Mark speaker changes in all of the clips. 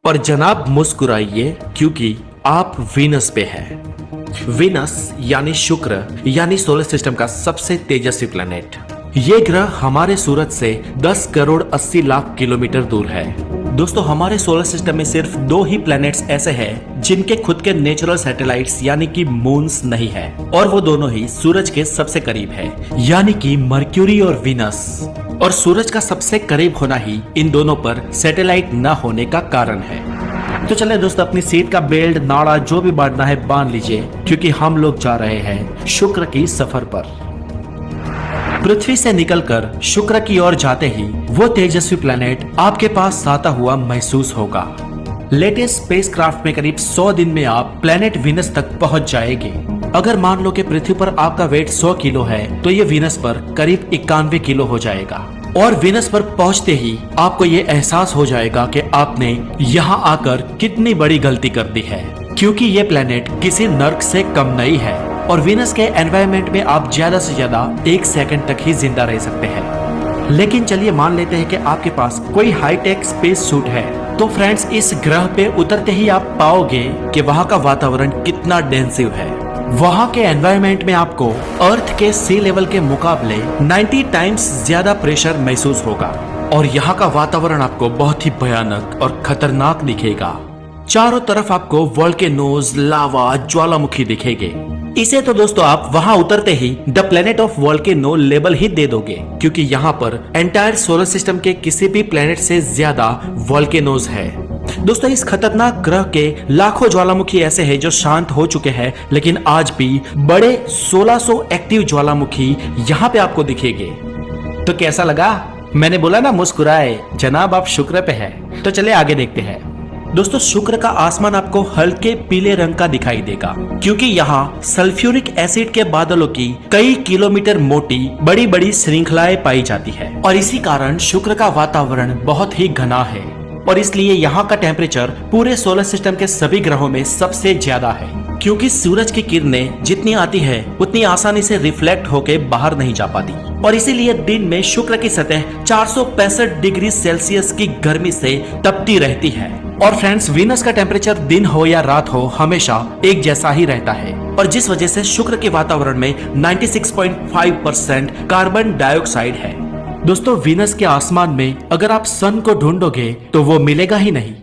Speaker 1: और जनाब मुस्कुराइए क्योंकि आप वीनस पे हैं। वीनस यानी शुक्र यानी सोलर सिस्टम का सबसे तेजस्वी प्लेनेट। ये ग्रह हमारे सूरज से 10 करोड़ 80 लाख किलोमीटर दूर है। दोस्तों, हमारे सोलर सिस्टम में सिर्फ 2 ही प्लैनेट्स ऐसे हैं जिनके खुद के नेचुरल सैटेलाइट्स यानी कि मून्स नहीं है, और वो दोनों ही सूरज के सबसे करीब है, यानी कि मर्क्यूरी और वीनस। और सूरज का सबसे करीब होना ही इन दोनों पर सैटेलाइट न होने का कारण है। तो चले दोस्तों, अपनी सीट का बेल्ट नाड़ा जो भी बांधना है बांध लीजिए, क्योंकि हम लोग जा रहे हैं शुक्र की सफर पर। पृथ्वी से निकलकर शुक्र की ओर जाते ही वो तेजस्वी प्लेनेट आपके पास आता हुआ महसूस होगा। लेटेस्ट स्पेसक्राफ्ट में करीब 100 दिन में आप प्लेनेट वीनस तक पहुंच जाएंगे। अगर मान लो कि पृथ्वी पर आपका वेट 100 किलो है, तो ये वीनस पर करीब 91 किलो हो जाएगा। और वीनस पर पहुंचते ही आपको ये एहसास हो जाएगा कि आपने यहाँ आकर कितनी बड़ी गलती कर दी है, क्योंकि ये प्लेनेट किसी नर्क से कम नहीं है। और वीनस के एनवायरनमेंट में आप ज्यादा से ज्यादा 1 सेकंड तक ही जिंदा रह सकते हैं। लेकिन चलिए मान लेते हैं कि आपके पास कोई हाईटेक स्पेस सूट है, तो फ्रेंड्स इस ग्रह पे उतरते ही आप पाओगे कि वहाँ का वातावरण कितना डेंसिव है। वहाँ के एनवायरनमेंट में आपको अर्थ के सी लेवल के मुकाबले 90 टाइम्स ज्यादा प्रेशर महसूस होगा। और यहाँ का वातावरण आपको बहुत ही भयानक और खतरनाक दिखेगा। चारों तरफ आपको वोल्केनोज, लावा, ज्वालामुखी दिखेंगे। इसे तो दोस्तों आप वहां उतरते ही the planet of volcano label ही दे दोगे, क्योंकि यहाँ पर एंटायर सोलर सिस्टम के किसी भी प्लेनेट से ज्यादा वोल्केनोज है। दोस्तों, इस खतरनाक ग्रह के लाखों ज्वालामुखी ऐसे हैं जो शांत हो चुके हैं, लेकिन आज भी बड़े 1600 एक्टिव ज्वालामुखी यहाँ पे आपको दिखेंगे। तो कैसा लगा? मैंने बोला ना मुस्कुराए, जनाब आप शुक्र पे है। तो चले आगे देखते हैं। दोस्तों, शुक्र का आसमान आपको हल्के पीले रंग का दिखाई देगा, क्योंकि यहाँ सल्फ्यूरिक एसिड के बादलों की कई किलोमीटर मोटी बड़ी बड़ी श्रृंखलाएं पाई जाती है। और इसी कारण शुक्र का वातावरण बहुत ही घना है, और इसलिए यहाँ का टेम्परेचर पूरे सोलर सिस्टम के सभी ग्रहों में सबसे ज्यादा है। क्योंकि सूरज की किरणें जितनी आती है उतनी आसानी से रिफ्लेक्ट होके बाहर नहीं जा पाती, और इसीलिए दिन में शुक्र की सतह 465 डिग्री सेल्सियस की गर्मी से तपती रहती है। और फ्रेंड्स, वीनस का टेम्परेचर दिन हो या रात हो हमेशा एक जैसा ही रहता है, और जिस वजह से शुक्र के वातावरण में 96.5% कार्बन डाइऑक्साइड है। दोस्तों, वीनस के आसमान में अगर आप सन को ढूंढोगे तो वो मिलेगा ही नहीं।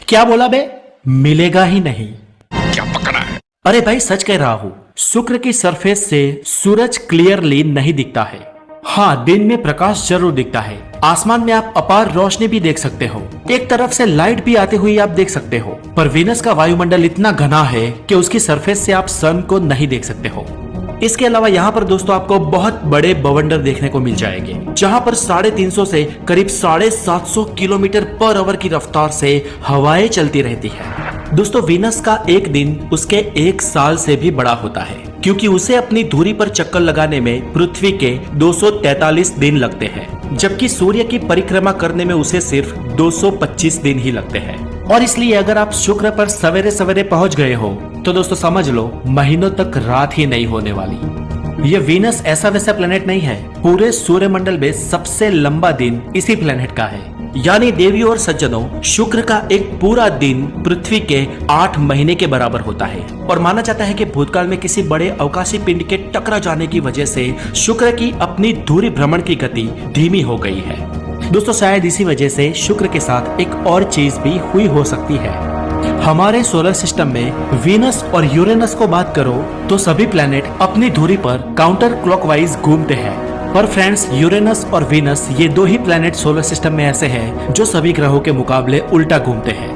Speaker 1: क्या बोला बे? मिलेगा ही नहीं।
Speaker 2: क्या पकड़ा है?
Speaker 1: अरे भाई, सच कह रहा हूँ। शुक्र की सरफेस से सूरज क्लियरली नहीं दिखता है। हाँ, दिन में प्रकाश जरूर दिखता है। आसमान में आप अपार रोशनी भी देख सकते हो, एक तरफ से लाइट भी आते हुए आप देख सकते हो। पर वीनस का वायुमंडल इतना घना है कि उसकी सरफेस से आप सन को नहीं देख सकते हो। इसके अलावा यहाँ पर दोस्तों आपको बहुत बड़े बवंडर देखने को मिल जाएंगे, जहाँ पर 350 से करीब 750 किलोमीटर पर आवर की रफ्तार से हवाएं चलती रहती है। दोस्तों, वीनस का एक दिन उसके 1 साल से भी बड़ा होता है, क्योंकि उसे अपनी धुरी पर चक्कर लगाने में पृथ्वी के 243 दिन लगते हैं, जबकि सूर्य की परिक्रमा करने में उसे सिर्फ 225 दिन ही लगते हैं। और इसलिए अगर आप शुक्र पर सवेरे सवेरे पहुंच गए हो तो दोस्तों समझ लो महीनों तक रात ही नहीं होने वाली। ये वीनस ऐसा वैसा प्लेनेट नहीं है, पूरे सूर्यमंडल में सबसे लंबा दिन इसी प्लेनेट का है। यानी देवियों और सज्जनों, शुक्र का एक पूरा दिन पृथ्वी के 8 महीने के बराबर होता है। और माना जाता है कि भूतकाल में किसी बड़े अवकाशी पिंड के टकरा जाने की वजह से शुक्र की अपनी धुरी भ्रमण की गति धीमी हो गई है। दोस्तों, शायद इसी वजह से शुक्र के साथ एक और चीज भी हुई हो सकती है। हमारे सोलर सिस्टम में वीनस और यूरेनस को बात करो तो सभी प्लैनेट अपनी धुरी पर काउंटर क्लॉकवाइज घूमते हैं। पर फ्रेंड्स, यूरेनस और वीनस ये 2 ही प्लैनेट सोलर सिस्टम में ऐसे हैं जो सभी ग्रहों के मुकाबले उल्टा घूमते हैं।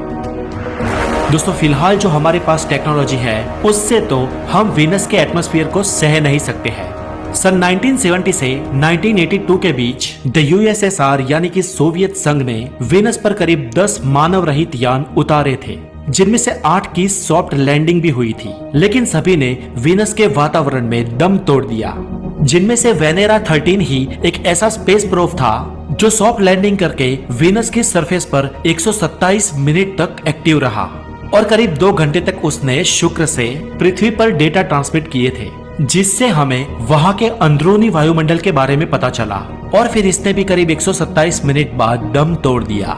Speaker 1: दोस्तों, फिलहाल जो हमारे पास टेक्नोलॉजी है उससे तो हम वीनस के एटमॉस्फेयर को सह नहीं सकते हैं। सन 1970 से 1982 के बीच द यूएसएसआर यानी कि सोवियत संघ ने वीनस पर करीब 10 मानव रहित यान उतारे थे, जिनमें से 8 की सॉफ्ट लैंडिंग भी हुई थी। लेकिन सभी ने वीनस के वातावरण में दम तोड़ दिया, जिनमें से वेनेरा 13 ही एक ऐसा स्पेस प्रोब था जो सॉफ्ट लैंडिंग करके वीनस की सरफेस पर 127 मिनट तक एक्टिव रहा, और करीब 2 घंटे तक उसने शुक्र से पृथ्वी पर डेटा ट्रांसमिट किए थे, जिससे हमें वहां के अंदरूनी वायुमंडल के बारे में पता चला। और फिर इसने भी करीब 127 मिनट बाद दम तोड़ दिया।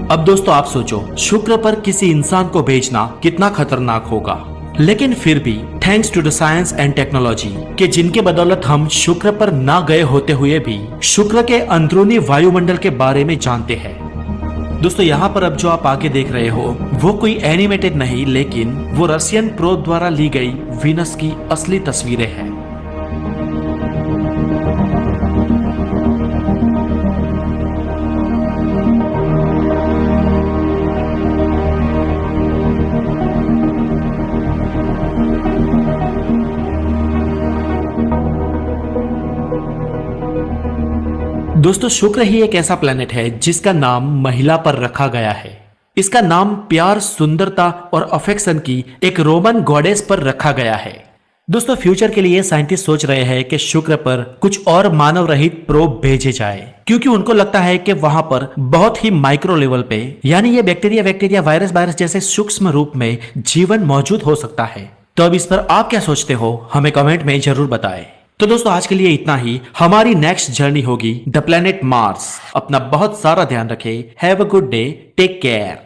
Speaker 1: अब दोस्तों आप सोचो, शुक्र पर किसी इंसान को भेजना कितना खतरनाक होगा। लेकिन फिर भी thanks to the science and technology के जिनके बदौलत हम शुक्र पर ना गए होते हुए भी शुक्र के अंदरूनी वायुमंडल के बारे में जानते हैं। दोस्तों यहाँ पर अब जो आप आगे देख रहे हो वो कोई एनिमेटेड नहीं, लेकिन वो रशियन प्रोब द्वारा ली गई वीनस की असली तस्वीरें हैं। दोस्तों शुक्र ही एक ऐसा प्लेनेट है जिसका नाम महिला पर रखा गया है। इसका नाम प्यार, सुंदरता और अफेक्शन की एक रोमन गॉडेस पर रखा गया है। दोस्तों फ्यूचर के लिए साइंटिस्ट सोच रहे हैं कि शुक्र पर कुछ और मानव रहित प्रोब भेजे जाए, क्योंकि उनको लगता है कि वहां पर बहुत ही माइक्रो लेवल पे, यानी ये बैक्टीरिया, वायरस जैसे सूक्ष्म रूप में जीवन मौजूद हो सकता है। तो अब इस पर आप क्या सोचते हो, हमें कमेंट में जरूर बताएं। तो दोस्तों आज के लिए इतना ही। हमारी नेक्स्ट जर्नी होगी द प्लेनेट मार्स। अपना बहुत सारा ध्यान रखें। Have a good day, take care.